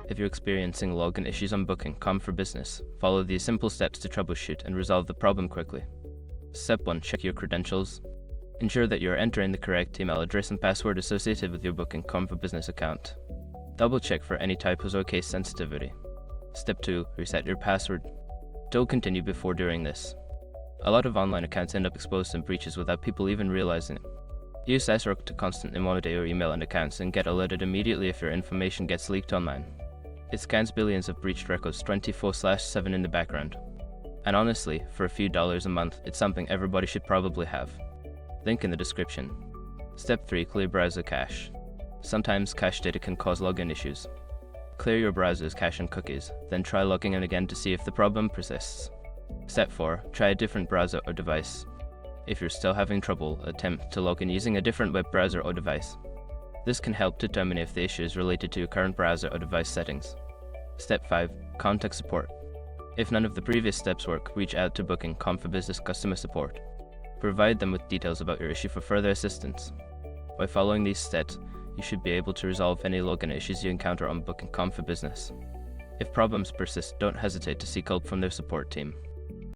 If you're experiencing login issues on Booking.com for Business, follow these simple steps to troubleshoot and resolve the problem quickly. Step 1. Check your credentials. Ensure that you're entering the correct email address and password associated with your Booking.com for Business account. Double check for any typos or case sensitivity. Step 2. Reset your password. Don't continue before doing this. A lot of online accounts end up exposed in breaches without people even realizing it. Use Sysrock to constantly monitor your email and accounts and get alerted immediately if your information gets leaked online. It scans billions of breached records 24/7 in the background. And honestly, for a few dollars a month, it's something everybody should probably have. Link in the description. Step 3. Clear browser cache. Sometimes cache data can cause login issues. Clear your browser's cache and cookies, then try logging in again to see if the problem persists. Step 4. Try a different browser or device. If you're still having trouble, attempt to log in using a different web browser or device. This can help determine if the issue is related to your current browser or device settings. Step 5. Contact support. If none of the previous steps work, reach out to Booking.com for Business customer support. Provide them with details about your issue for further assistance. By following these steps, you should be able to resolve any login issues you encounter on Booking.com for Business. If problems persist, don't hesitate to seek help from their support team.